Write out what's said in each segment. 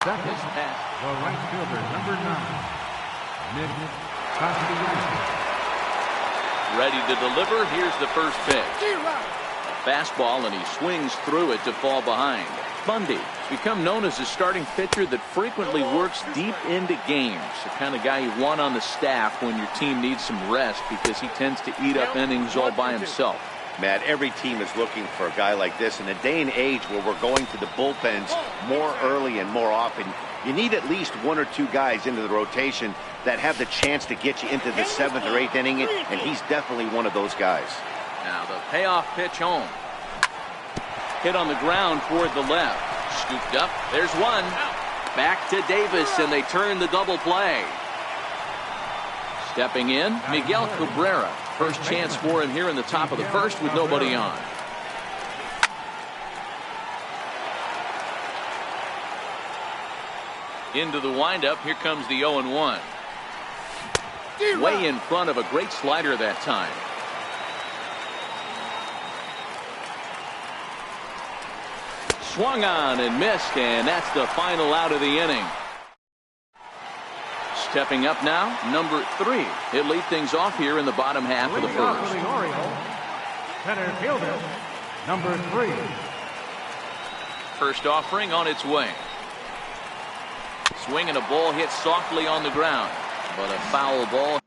Second, the right fielder, number 9, Niwde26. Ready to deliver. Here's the first pitch. A fastball, and he swings through it to fall behind. Bundy has become known as a starting pitcher that frequently works deep into games. The kind of guy you want on the staff when your team needs some rest, because he tends to eat up innings all by himself. Matt, every team is looking for a guy like this. In a day and age where we're going to the bullpens more early and more often, you need at least 1 or 2 guys into the rotation that have the chance to get you into the 7th or 8th inning, and he's definitely one of those guys. Now the payoff pitch home. Hit on the ground toward the left. Scooped up. There's one. Back to Davis, and they turn the double play. Stepping in, Miguel Cabrera. First chance for him here in the top of the first with nobody on. Into the windup. Here comes the 0-1. Way in front of a great slider that time. Swung on and missed, and that's the final out of the inning. Stepping up now, number 3. He'll lead things off here in the bottom half of the first. The Orioles, center fielder, number 3. First offering on its way. Swing and a ball hit softly on the ground, but a foul ball.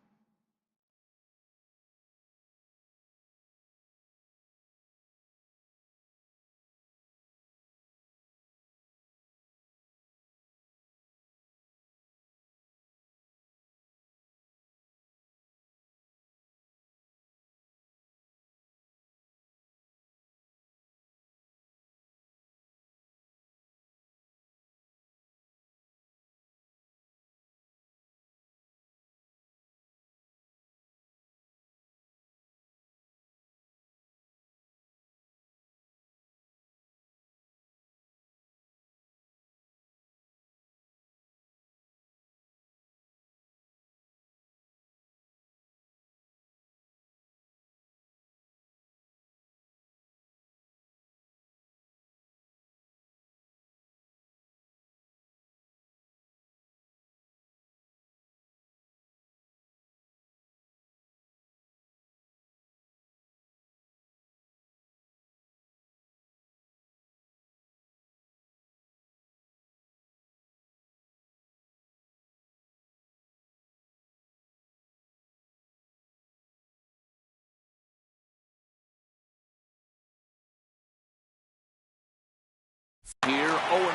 Here, 0-1.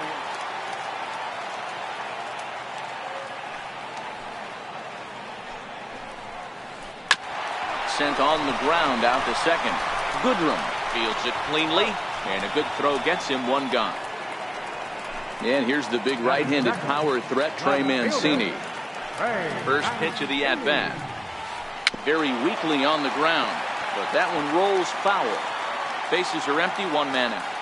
Sent on the ground out to second. Goodrum fields it cleanly, and a good throw gets him one gone. And here's the big right-handed power threat, Trey Mancini. First pitch of the at-bat. Very weakly on the ground, but that one rolls foul. Bases are empty, 1 man out.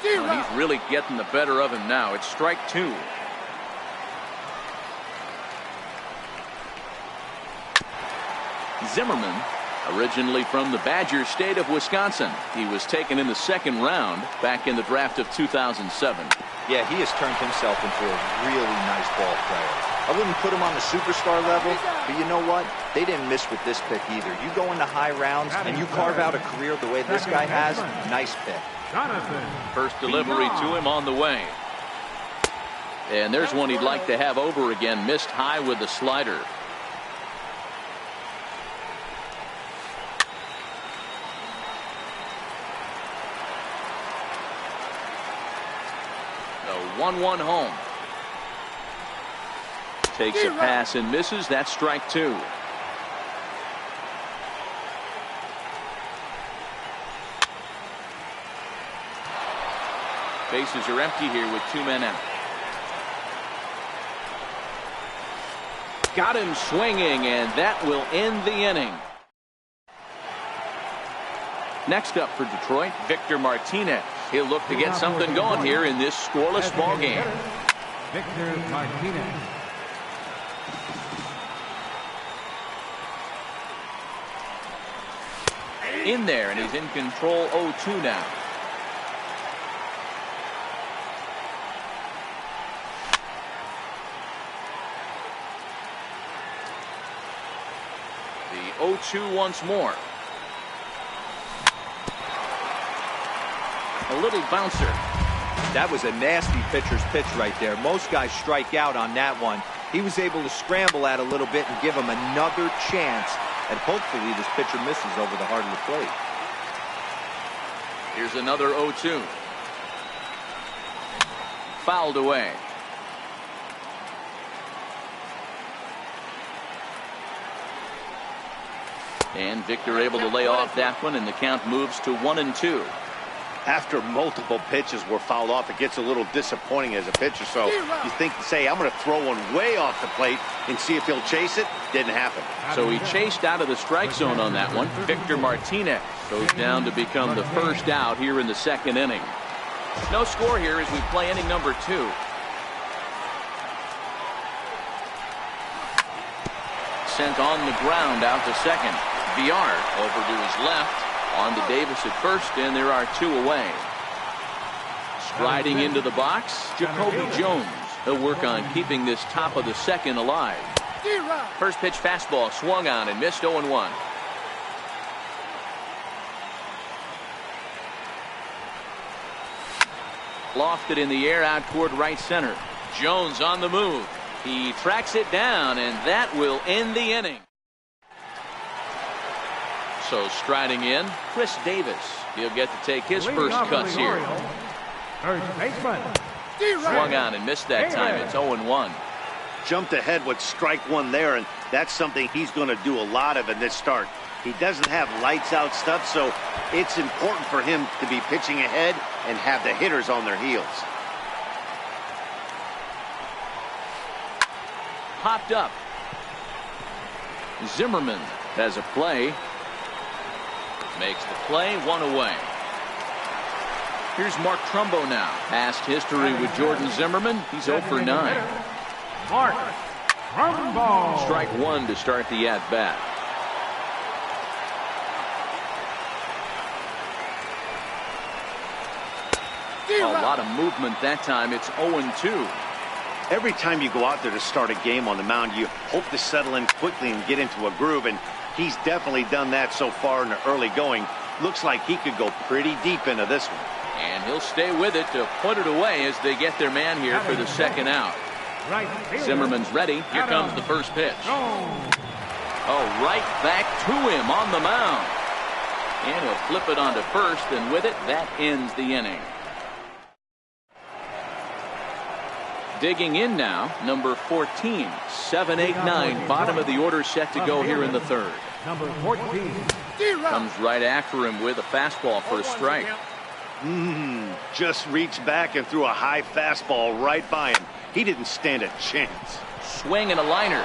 Well, he's really getting the better of him now. It's strike 2. Zimmerman, originally from the Badger State of Wisconsin. He was taken in the 2nd round back in the draft of 2007. Yeah, he has turned himself into a really nice ball player. I wouldn't put him on the superstar level, but you know what? They didn't miss with this pick either. You go into high rounds and you carve out a career the way this guy has, nice pick. First delivery to him on the way. And there's one he'd like to have over again. Missed high with the slider. The 1-1 home. Takes a pass and misses. That's strike 2. Bases are empty here with 2 men out. Got him swinging, and that will end the inning. Next up for Detroit, Victor Martinez. He'll look to get something going here in this scoreless ball game. Victor Martinez. In there, and he's in control 0-2 now. 0-2 once more. A little bouncer. That was a nasty pitcher's pitch right there. Most guys strike out on that one. He was able to scramble at a little bit and give him another chance. And hopefully this pitcher misses over the heart of the plate. Here's another 0-2. Fouled away. And Victor able to lay off that one, and the count moves to 1-2. After multiple pitches were fouled off, it gets a little disappointing as a pitcher. So you think, say, I'm going to throw one way off the plate and see if he'll chase it. Didn't happen. So he chased out of the strike zone on that one. Victor Martinez goes down to become the first out here in the second inning. No score here as we play inning number 2. Sent on the ground out to second. Villar over to his left. On to Davis at first, and there are 2 away. Striding into the box, Jacoby Jones. He'll work on keeping this top of the second alive. First pitch fastball swung on and missed 0-1. Lofted in the air out toward right center. Jones on the move. He tracks it down, and that will end the inning. So striding in, Chris Davis. He'll get to take his first cuts here. First baseman. Swung on and missed that time. It's 0-1. Jumped ahead with strike one there, and that's something he's going to do a lot of in this start. He doesn't have lights out stuff, so it's important for him to be pitching ahead and have the hitters on their heels. Popped up. Zimmerman has a play. Makes the play, 1 away. Here's Mark Trumbo now. Past history with Jordan Zimmerman. He's 0 for 9. Mark Trumbo. Strike 1 to start the at-bat. A lot of movement that time. It's 0-2. Every time you go out there to start a game on the mound, you hope to settle in quickly and get into a groove, and he's definitely done that so far in the early going. Looks like he could go pretty deep into this one. And he'll stay with it to put it away as they get their man here for the second out. Zimmerman's ready. Here comes the first pitch. Oh, right back to him on the mound. And he'll flip it onto first, and with it, that ends the inning. Digging in now, number 14, 7-8-9, bottom of the order set to go here in the third. Number 14. Comes right after him with a fastball for a strike. Just reached back and threw a high fastball right by him. He didn't stand a chance. Swing and a liner.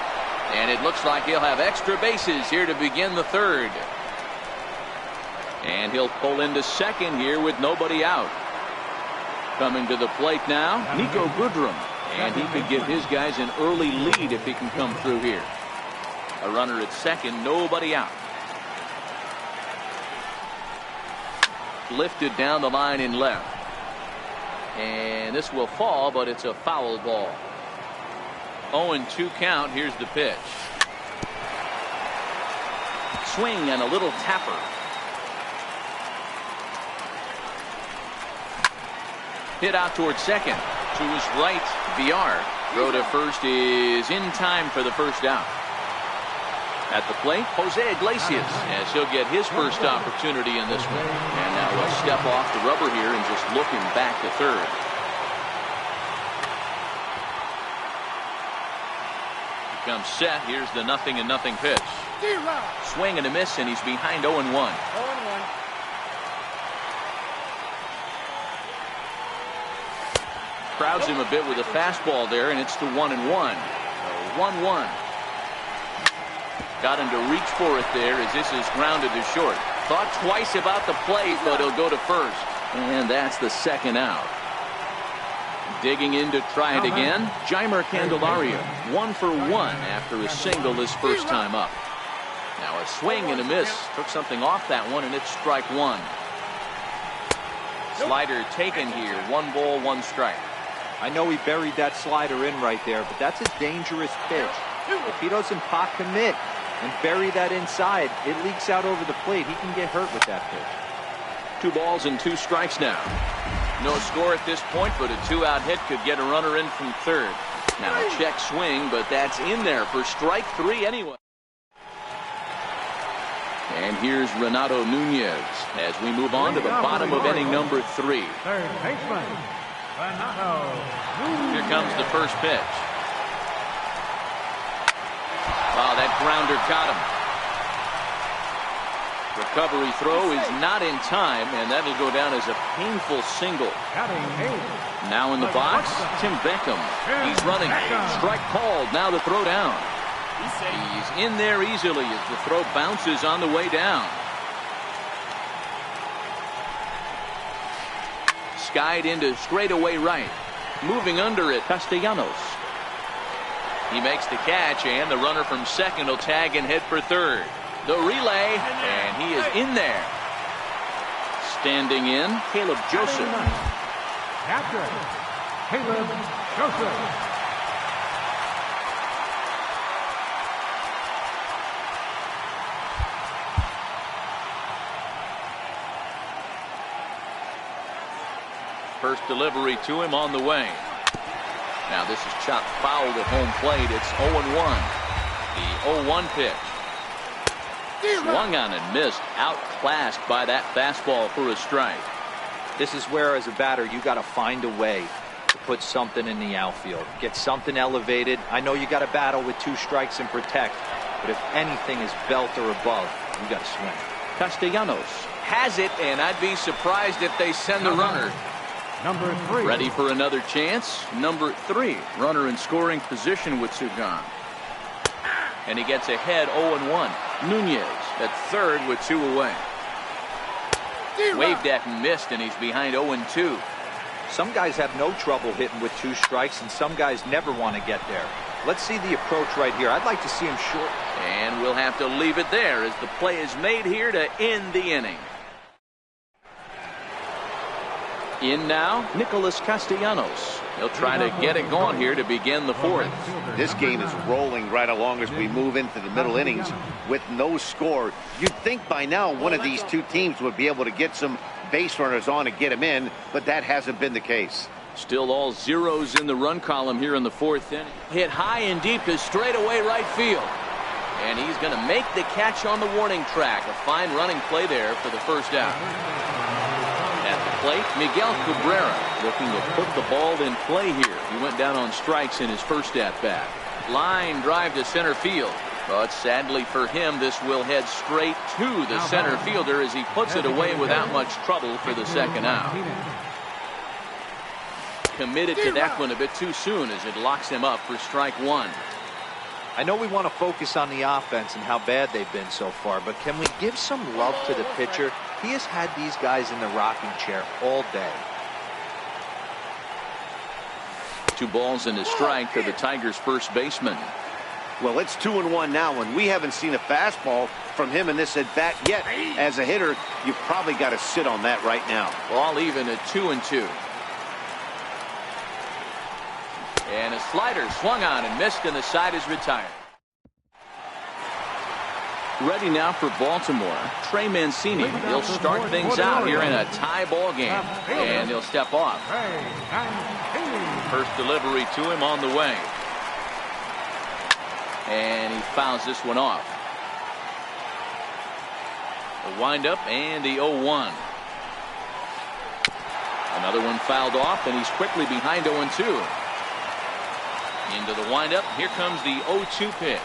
And it looks like he'll have extra bases here to begin the third. And he'll pull into second here with nobody out. Coming to the plate now, Nico Goodrum. And he could give his guys an early lead if he can come through here. A runner at second, nobody out. Lifted down the line in left. And this will fall, but it's a foul ball. 0-2 count. Here's the pitch. Swing and a little tapper. Hit out towards second. To his right, Villar. Throw to first is in time for the first out. At the plate, Jose Iglesias, as he'll get his first opportunity in this one. And now he'll step off the rubber here and just looking back to third. Comes set. Here's the 0-0 pitch. Swing and a miss, and he's behind 0-1. Crowds him a bit with a fastball there, and it's to 1-1. So 1-1. Got him to reach for it there as this is grounded to short. Thought twice about the play, but he'll go to first. And that's the second out. Digging in to try it again, Jeimer Candelario. 1 for 1 after a single his first time up. Now a swing and a miss. Took something off that one, and it's strike 1. Slider taken here. 1 ball, 1 strike. I know he buried that slider in right there, but that's a dangerous pitch. If he doesn't pot commit, and bury that inside. It leaks out over the plate. He can get hurt with that pitch. 2 balls and 2 strikes now. No score at this point, but a 2-out hit could get a runner in from third. Now a check swing, but that's in there for strike 3 anyway. And here's Renato Nunez as we move on to the bottom of inning number 3. Third baseman, Renato Nunez. Here comes the first pitch. Wow, that grounder caught him. Recovery throw is not in time, and that'll go down as a painful single. Now in the box, Tim Beckham. He's running. Strike called. Now the throw down. He's in there easily as the throw bounces on the way down. Skied into straightaway right. Moving under it, Castellanos. He makes the catch, and the runner from second will tag and head for third. The relay, and he is in there. Standing in, Caleb Joseph. Captain, Caleb Joseph. First delivery to him on the way. Now this is chopped foul at home plate. It's 0-1. The 0-1 pitch. Swung on and missed. Outclassed by that fastball for a strike. This is where, as a batter, you got to find a way to put something in the outfield. Get something elevated. I know you got to battle with 2 strikes and protect, but if anything is belt or above, you got to swing. Castellanos has it, and I'd be surprised if they send the runner. Number 3. Ready for another chance. Number 3. Runner in scoring position with Sugan. And he gets ahead 0-1. Nunez at third with 2 away. Waved at and missed, and he's behind 0-2. Some guys have no trouble hitting with 2 strikes, and some guys never want to get there. Let's see the approach right here. I'd like to see him short. And we'll have to leave it there as the play is made here to end the inning. In now, Nicholas Castellanos. He'll try to get it going here to begin the 4th. This game is rolling right along as we move into the middle innings with no score. You'd think by now one of these 2 teams would be able to get some base runners on and get them in, but that hasn't been the case. Still all zeros in the run column here in the 4th inning. Hit high and deep to straightaway right field. And he's going to make the catch on the warning track. A fine running play there for the first out. At the plate, Miguel Cabrera looking to put the ball in play here. He went down on strikes in his first at-bat. Line drive to center field. But sadly for him, this will head straight to the center fielder as he puts it away without much trouble for the second out. Committed to that one a bit too soon as it locks him up for strike 1. I know we want to focus on the offense and how bad they've been so far, but can we give some love to the pitcher? He has had these guys in the rocking chair all day. 2 balls and a strike to the Tigers' first baseman. Well, it's 2-1 now, and we haven't seen a fastball from him in this at-bat yet. As a hitter, you've probably got to sit on that right now. Ball even at 2-2. And a slider swung on and missed, and the side is retired. Ready now for Baltimore. Trey Mancini. He'll start things out here in a tie ball game, and he'll step off. First delivery to him on the way. And he fouls this one off. The windup and the 0-1. Another one fouled off, and he's quickly behind 0-2. Into the windup. Here comes the 0-2 pitch.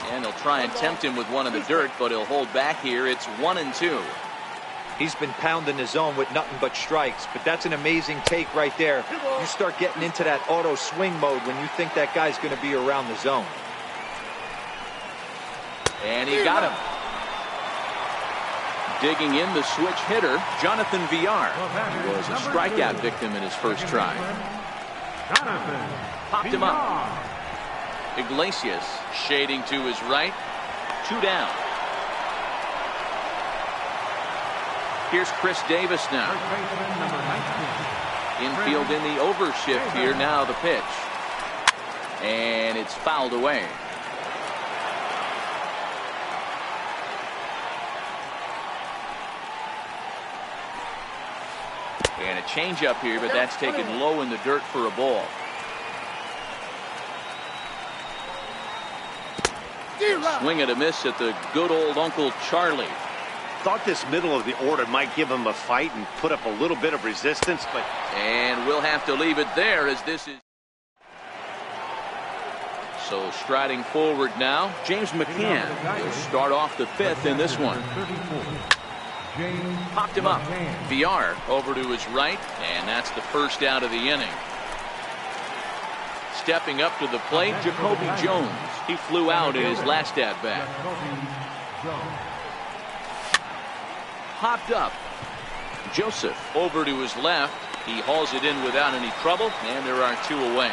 And he'll try and tempt him with one in the dirt, but he'll hold back here. It's 1-2. He's been pounding the zone with nothing but strikes, but that's an amazing take right there. You start getting into that auto swing mode when you think that guy's going to be around the zone. And he got him. Digging in the switch hitter, Jonathan Villar. He was a strikeout victim in his first try. Popped him up. Iglesias shading to his right. 2 down. Here's Chris Davis now. Infield in the overshift here. Now the pitch. And it's fouled away. a changeup here, but that's taken low in the dirt for a ball. Swing and a miss at the good old Uncle Charlie. Thought this middle of the order might give him a fight and put up a little bit of resistance, but... And we'll have to leave it there as this is... So striding forward now, James McCann will start off the fifth in this one. Popped him up. VR over to his right, and that's the first out of the inning. Stepping up to the plate, Jacoby Jones. He flew out in his last at-bat. Popped up. Joseph over to his left. He hauls it in without any trouble, and there are two away.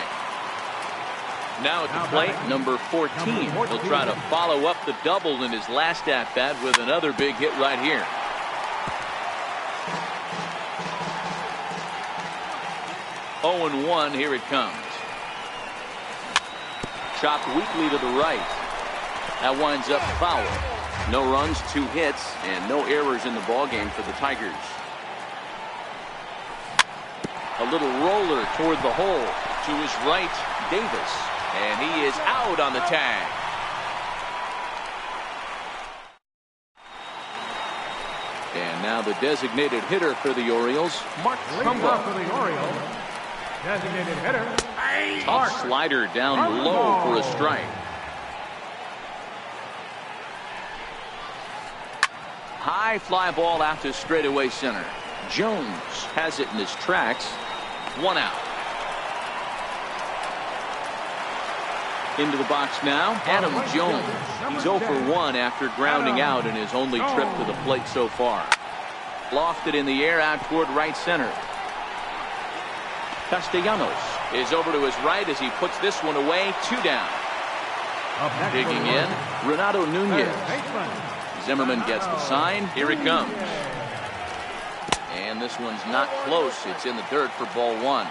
Now at the plate, number 14. He'll try to follow up the double in his last at-bat with another big hit right here. Oh, 0-1, here it comes. Chopped weakly to the right. That winds up foul. No runs, 2 hits, and no errors in the ballgame for the Tigers. A little roller toward the hole. To his right, Davis. And he is out on the tag. And now the designated hitter for the Orioles, Mark Trumbo. For the Orioles, designated hitter. Tough slider down low for a strike. High fly ball out to straightaway center. Jones has it in his tracks. 1 out. Into the box now, Adam Jones. He's 0 for 1 after grounding out in his only trip to the plate so far. Lofted in the air out toward right center. Castellanos is over to his right as he puts this one away. 2 down. Digging in, Renato Nunez. Zimmerman gets the sign. Here it comes. And this one's not close. It's in the dirt for ball 1.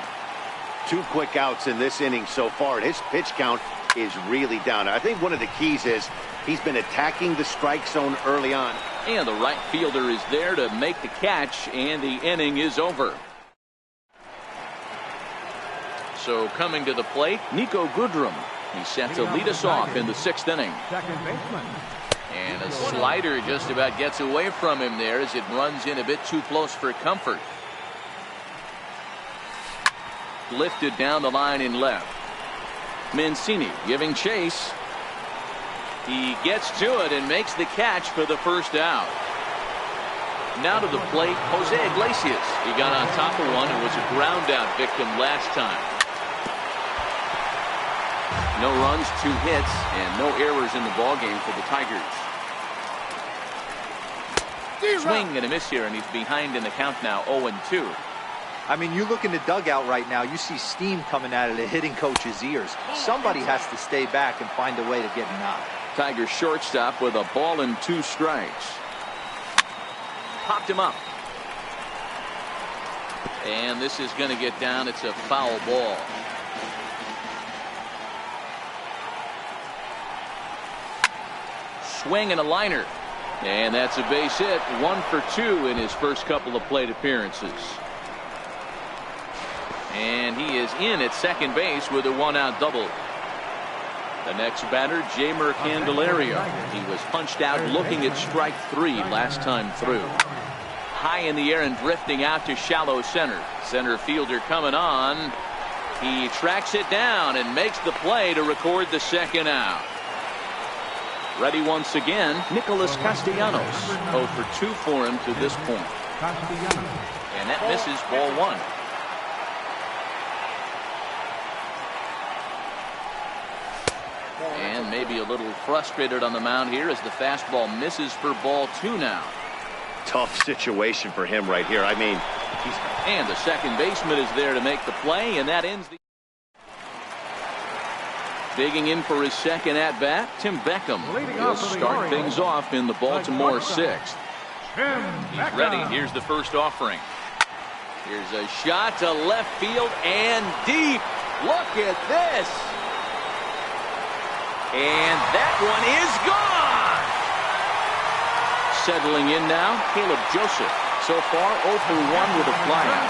2 quick outs in this inning so far, and his pitch count is really down. I think one of the keys is he's been attacking the strike zone early on. And the right fielder is there to make the catch, and the inning is over. So coming to the plate, Nico Goodrum. He's set to lead us off in the 6th inning. Second baseman. And a slider just about gets away from him there as it runs in a bit too close for comfort. Lifted down the line in left. Mancini giving chase. He gets to it and makes the catch for the first out. Now to the plate, Jose Iglesias. He got on top of one and was a ground out victim last time. No runs, 2 hits, and no errors in the ballgame for the Tigers. Swing and a miss here, and he's behind in the count now, 0-2. I mean, you look in the dugout right now, you see steam coming out of the hitting coach's ears. Somebody has to stay back and find a way to get him out. Tigers shortstop with a ball and 2 strikes. Popped him up. And this is going to get down. It's a foul ball. Swing and a liner. And that's a base hit. 1 for 2 in his first couple of plate appearances. And he is in at second base with a 1-out double. The next batter, Jeimer Candelario. He was punched out looking at strike 3 last time through. High in the air and drifting out to shallow center. Center fielder coming on. He tracks it down and makes the play to record the 2nd out. Ready once again, Nicholas Castellanos. 0 for 2 for him to this point. And that misses ball 1. And maybe a little frustrated on the mound here as the fastball misses for ball 2 now. Tough situation for him right here. I mean, and the second baseman is there to make the play, and that ends the... Digging in for his 2nd at-bat, Tim Beckham will start things off in the Baltimore 6th. He's ready. Here's the first offering. Here's a shot to left field and deep. Look at this. And that one is gone. Settling in now, Caleb Joseph. so far, 0 for 1 with a flyout.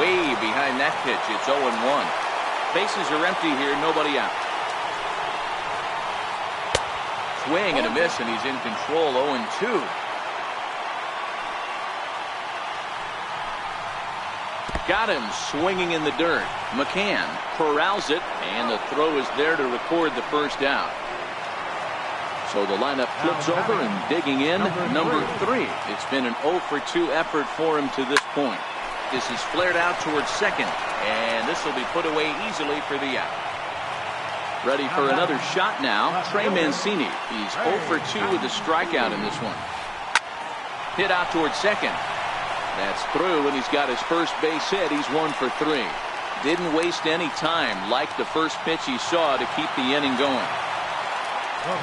Way behind that pitch. It's 0-1. Bases are empty here, nobody out. Swing and a miss, and he's in control. 0-2. Got him swinging in the dirt. McCann corrals it, and the throw is there to record the first out. So the lineup flips over, and digging in, number 3. It's been an 0 for 2 effort for him to this point. This is flared out towards second, and this will be put away easily for the out. Ready for another shot now, Trey Mancini. He's 0 for 2 with a strikeout in this one. Hit out towards second. That's through, and he's got his first base hit. He's 1 for 3. Didn't waste any time, like the first pitch he saw, to keep the inning going.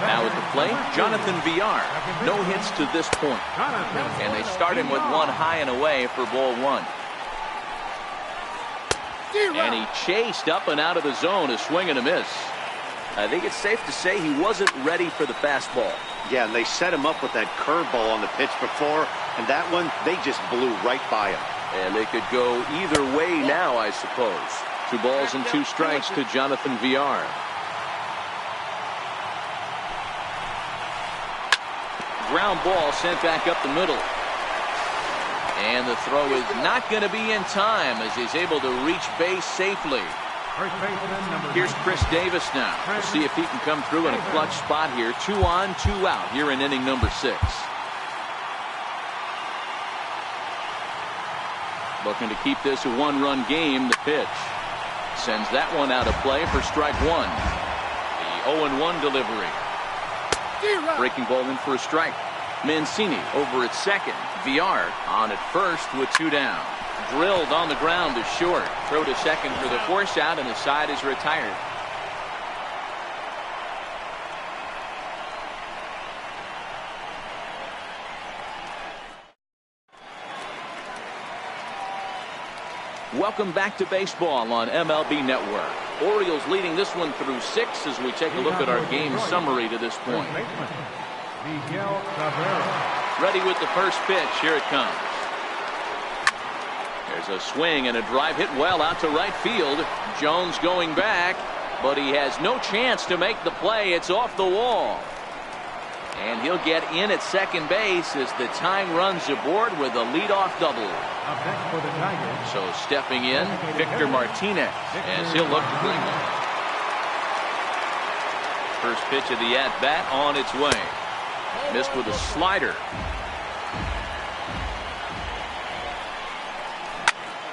Now at the plate, Jonathan Villar. No hits to this point. And they start him with one high and away for ball 1. And he chased up and out of the zone, a swing and a miss. I think it's safe to say he wasn't ready for the fastball. Yeah, and they set him up with that curveball on the pitch before, and that one, they just blew right by him. And they could go either way now, I suppose. 2 balls and 2 strikes to Jonathan Villar. Ground ball sent back up the middle. And the throw is not going to be in time as he's able to reach base safely. Here's Chris Davis now. We'll see if he can come through in a clutch spot here. 2 on, 2 out here in inning number 6. Looking to keep this a 1-run game. The pitch sends that one out of play for strike 1. The 0-1 delivery. Breaking ball in for a strike. Mancini over at second. Villar on at first with 2 down. Drilled on the ground to short. Throw to second for the force out, and the side is retired. Welcome back to baseball on MLB Network. Orioles leading this one through 6 as we take a look at our game summary to this point. Ready with the first pitch. Here it comes. There's a swing and a drive hit well out to right field. Jones going back, but he has no chance to make the play. It's off the wall. And he'll get in at second base as the tying runs aboard with a leadoff double. So stepping in, Victor Martinez, as he'll look to bring one. First pitch of the at-bat on its way. Missed with a slider.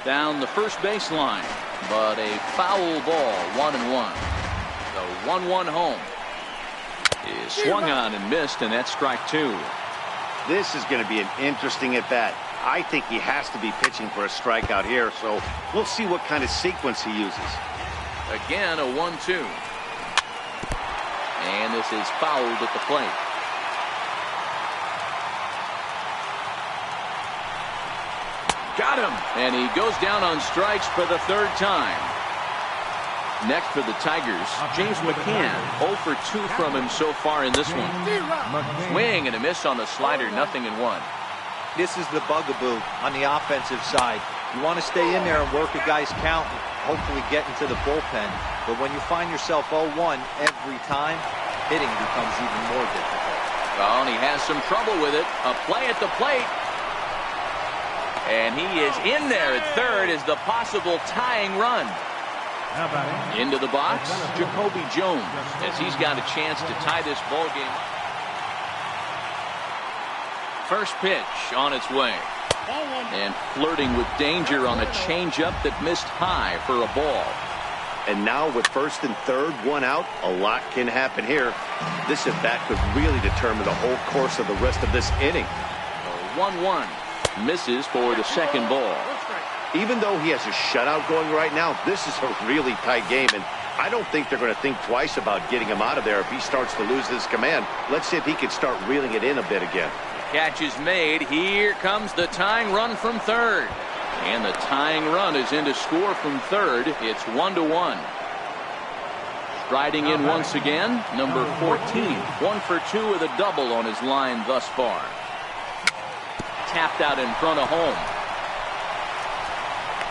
Down the first baseline, but a foul ball, 1-1. The 1-1 home is swung on and missed, and that's strike 2. This is going to be an interesting at-bat. I think he has to be pitching for a strikeout here, so we'll see what kind of sequence he uses. Again, a 1-2. And this is fouled at the plate. Got him, and he goes down on strikes for the 3rd time. Next for the Tigers, James McCann. 0 for 2 from him so far in this one. Swing and a miss on the slider, 0-1. This is the bugaboo on the offensive side. You want to stay in there and work a guy's count and hopefully get into the bullpen. But when you find yourself 0-1 every time, hitting becomes even more difficult. Well, and he has some trouble with it. A play at the plate. And he is in there at third as the possible tying run. Into the box, Jacoby Jones, as he's got a chance to tie this ball game. First pitch on its way. And flirting with danger on a changeup that missed high for a ball. And now with first and third, 1 out, a lot can happen here. This at-bat could really determine the whole course of the rest of this inning. 1-1. Misses for the second ball. Even though he has a shutout going right now, this is a really tight game, and I don't think they're going to think twice about getting him out of there if he starts to lose his command. Let's see if he can start reeling it in a bit again. Catch is made. Here comes the tying run from third. And the tying run is in to score from third. It's 1-1. Striding in once again, number 14. 1 for 2 with a double on his line thus far. tapped out in front of home.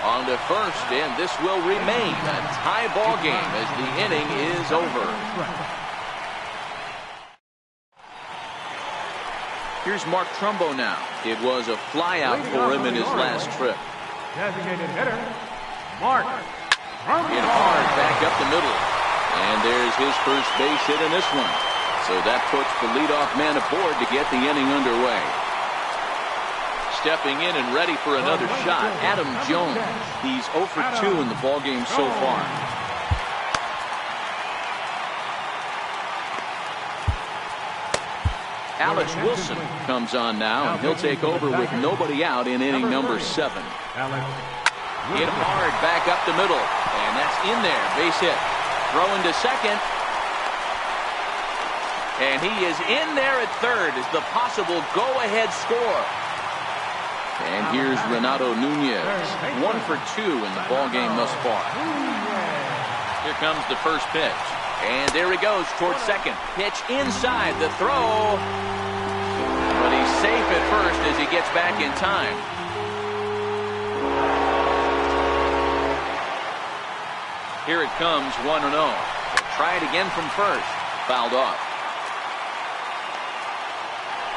On to first, and this will remain a tie ball game as the inning is over. Here's Mark Trumbo now. It was a flyout for him in his last trip. Designated hitter, Mark Trumbo. Hit hard back up the middle. And there's his first base hit in this one. So that puts the leadoff man aboard to get the inning underway. Stepping in and ready for another shot, Adam Jones. He's 0 for 2 in the ballgame so far. Alex Wilson comes on now, and he'll take over with nobody out in inning number 7. Hit hard back up the middle, and that's in there, base hit. Throwing to second. And he is in there at third as the possible go-ahead score. And here's Renato Nunez, 1 for 2 in the ballgame thus far. Here comes the first pitch. And there he goes towards second. Pitch inside the throw. But he's safe at first as he gets back in time. Here it comes, 1-0. Try it again from first. Fouled off.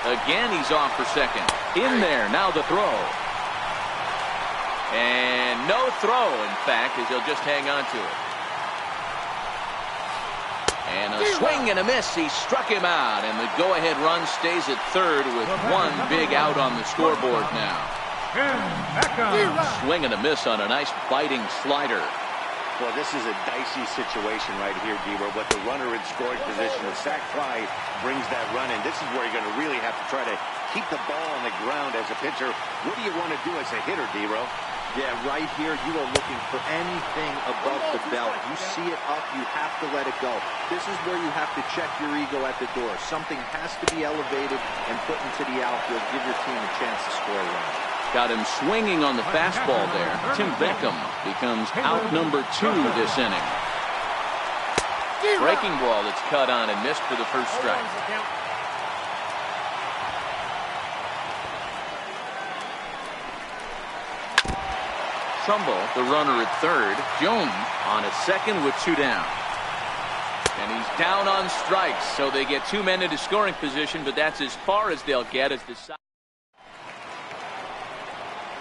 Again, he's off for second. In there, now the throw. And no throw, in fact, as he'll just hang on to it. And a swing and a miss. He struck him out, and the go-ahead run stays at third with one big out on the scoreboard now. Swing and a miss on a nice biting slider. Well, this is a dicey situation right here, D-Row. But the runner in scoring position, the sac fly brings that run in. This is where you're going to really have to try to keep the ball on the ground as a pitcher. What do you want to do as a hitter, D-Row? Yeah, right here, you are looking for anything above the belt. You see it up, you have to let it go. This is where you have to check your ego at the door. Something has to be elevated and put into the outfield. Give your team a chance to score a run. Got him swinging on the fastball there. Tim Beckham becomes out number 2 this inning. Breaking ball that's cut on and missed for the first strike. Trumbo, the runner at third. Jones on at second with 2 down. And he's down on strikes, so they get 2 men into scoring position, but that's as far as they'll get as the side.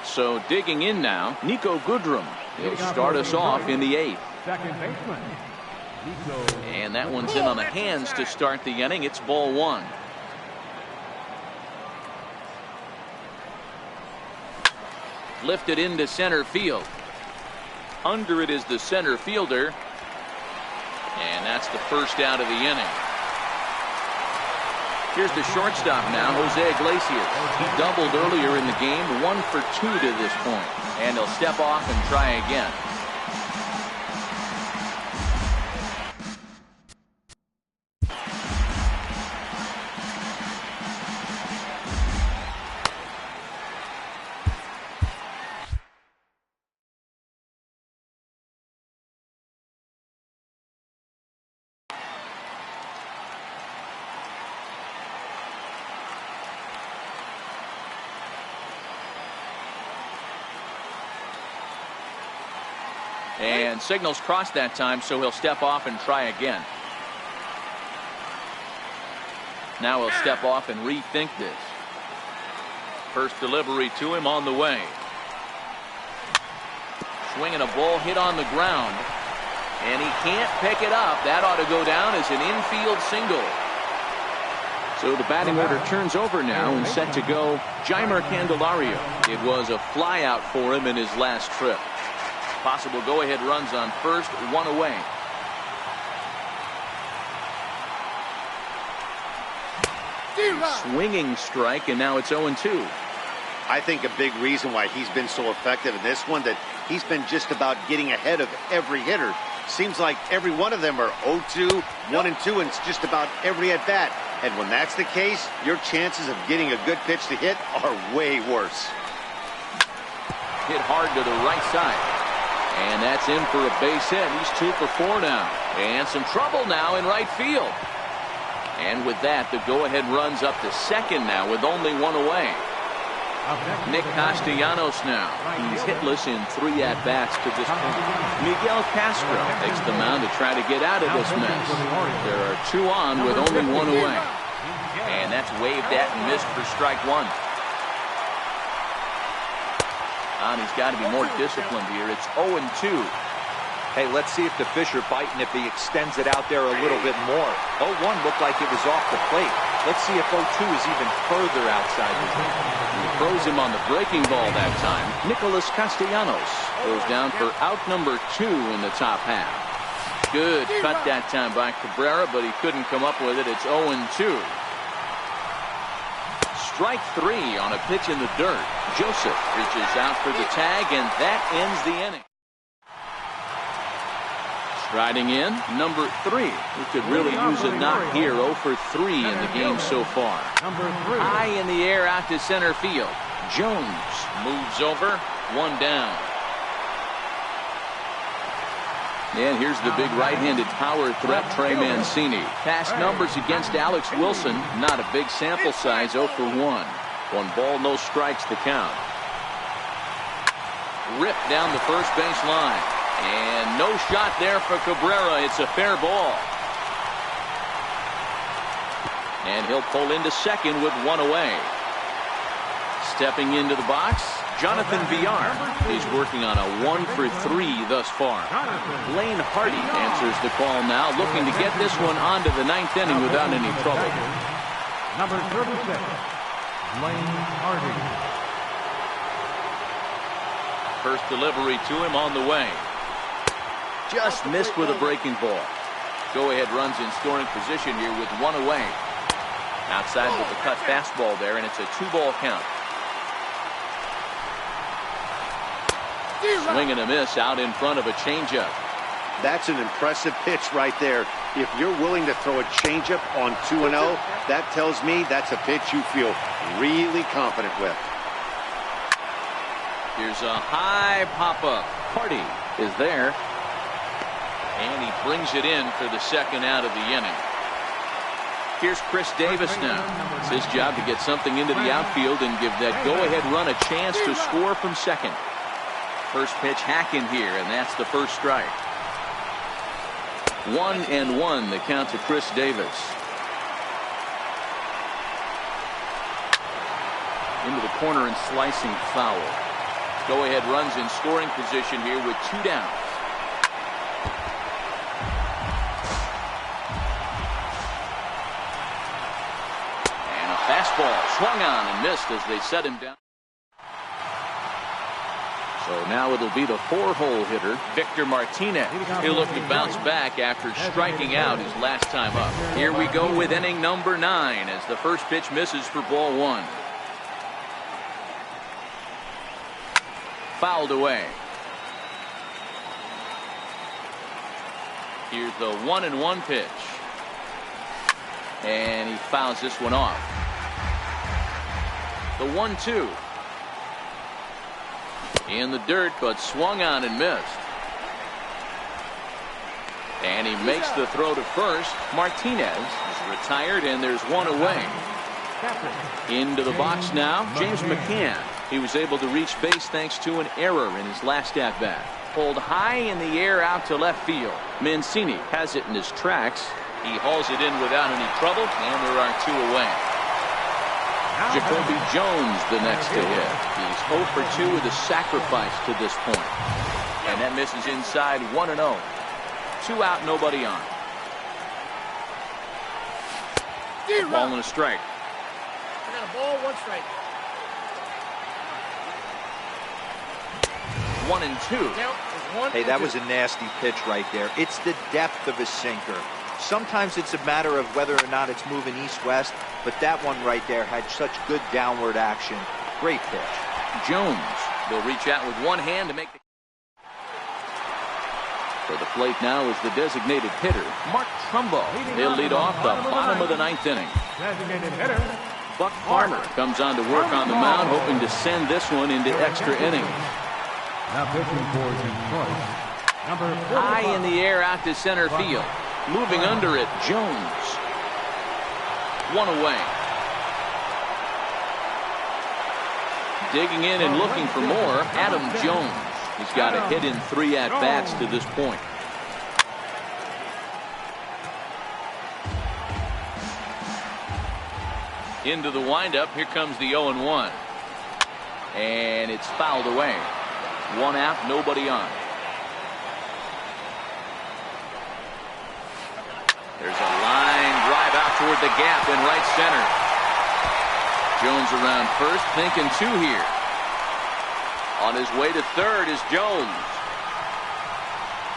So digging in now, Niko Goodrum. He'll start us off in the 8th. Second baseman. And that one's in on the hands to start the inning. It's ball 1. Lifted into center field. Under it is the center fielder. And that's the first out of the inning. Here's the shortstop now, Jose Iglesias. He doubled earlier in the game, 1 for 2 to this point. And he'll step off and try again. And signals crossed that time, so he'll step off and try again. Now he'll step off and rethink this. First delivery to him on the way. Swinging a ball hit on the ground. And he can't pick it up. That ought to go down as an infield single. So the batting order turns over now and set to go Jeimer Candelario. It was a flyout for him in his last trip. Possible go-ahead runs on first, 1 away. Swinging strike, and now it's 0-2. I think a big reason why he's been so effective in this one, that he's been just about getting ahead of every hitter. Seems like every one of them are 0-2, 1-2, and it's just about every at-bat. And when that's the case, your chances of getting a good pitch to hit are way worse. Hit hard to the right side. And that's in for a base hit. He's 2 for 4 now. And some trouble now in right field. And with that, the go-ahead runs up to second now with only 1 away. Nick Castellanos now. He's hitless in 3 at-bats to this point. Miguel Castro takes the mound to try to get out of this mess. There are 2 on with only 1 away. And that's waved at and missed for strike 1. And he's got to be more disciplined here. It's 0-2. Hey, let's see if the fish are biting if he extends it out there a little bit more. 0-1 looked like it was off the plate. Let's see if 0-2 is even further outside the zone. He throws him on the breaking ball that time. Nicholas Castellanos goes down for out number 2 in the top half. Good cut that time by Cabrera, but he couldn't come up with it. It's 0-2. Strike 3 on a pitch in the dirt. Joseph reaches out for the tag, and that ends the inning. Striding in, number 3. He could really use a knock here. 0 for 3 in the game so far. High in the air out to center field. Jones moves over. 1 down. And here's the big right-handed power threat, Trey Mancini. Past numbers against Alex Wilson. Not a big sample size. 0 for 1. 1 ball, no strikes to count. Ripped down the first base line. And no shot there for Cabrera. It's a fair ball. And he'll pull into second with 1 away. Stepping into the box, Jonathan Villar. He's working on a 1 for 3 thus far. Blaine Hardy answers the call now, looking to get this one onto the 9th inning without any trouble. Number 36, Blaine Hardy. First delivery to him on the way. Just missed with a breaking ball. Go-ahead runs in scoring position here with 1 away. Outside with the cut fastball there, and it's a 2-ball count. Swing and a miss out in front of a changeup. That's an impressive pitch right there. If you're willing to throw a changeup on 2-0, that tells me that's a pitch you feel really confident with. Here's a high pop-up. Hardy is there. And he brings it in for the second out of the inning. Here's Chris Davis now. It's his job to get something into the outfield and give that go-ahead run a chance to score from second. First pitch hacking here, and that's the first strike. 1-1 the count to Chris Davis. Into the corner and slicing foul. Go-ahead runs in scoring position here with 2 down. Fastball swung on and missed as they set him down. So now it'll be the 4-hole hitter, Victor Martinez. He'll look to bounce back after striking out his last time up. Here we go with inning number 9 as the first pitch misses for ball 1. Fouled away. Here's the 1-1 pitch. And he fouls this one off. The 1-2. In the dirt, but swung on and missed. And he makes the throw to first. Martinez is retired, and there's 1 away. Into the box now, James McCann. He was able to reach base thanks to an error in his last at-bat. Pulled high in the air out to left field. Mancini has it in his tracks. He hauls it in without any trouble, and there are 2 away. Jacoby Jones the next to hit. He's 0 for 2 with a sacrifice to this point. And that misses inside 1-0. 2 out, nobody on. A ball and a strike. I got a ball, 1 strike. 1-2. Hey, that was a nasty pitch right there. It's the depth of his sinker. Sometimes it's a matter of whether or not it's moving east-west, but that one right there had such good downward action. Great pitch. Jones will reach out with 1 hand to make the... For the plate now is the designated hitter, Mark Trumbo. He'll lead off the bottom of the 9th inning. Designated hitter, Buck Farmer comes on to work on the mound, hoping to send this one into extra innings. now pitching for Detroit. Number 45. High in the air out to center field. Moving under it, Jones. 1 away. Digging in and looking for more, Adam Jones. He's got a hit in 3 at-bats to this point. Into the windup. Here comes the 0-1. And it's fouled away. 1 out, nobody on. There's a line drive out toward the gap in right center. Jones around first, thinking 2 here. On his way to third is Jones.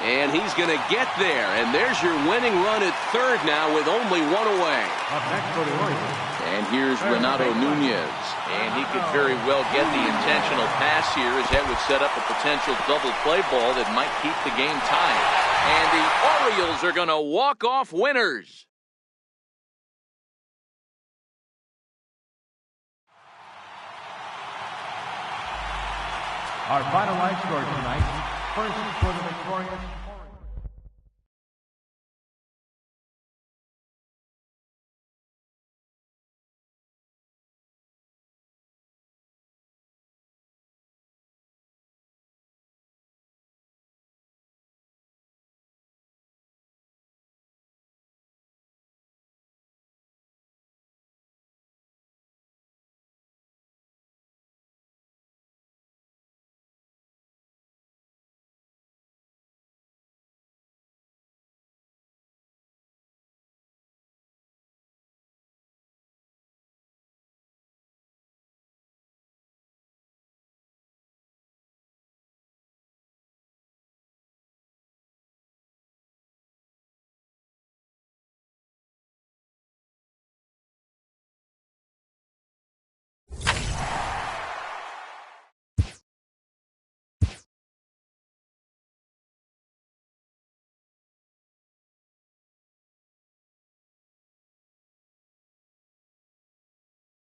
And he's going to get there. And there's your winning run at third now with only 1 away. And here's Renato Nunez. And he could very well get the intentional pass here, as that would set up a potential double play ball that might keep the game tied. And the Orioles are going to walk off winners. Our final line score tonight, first for the victorious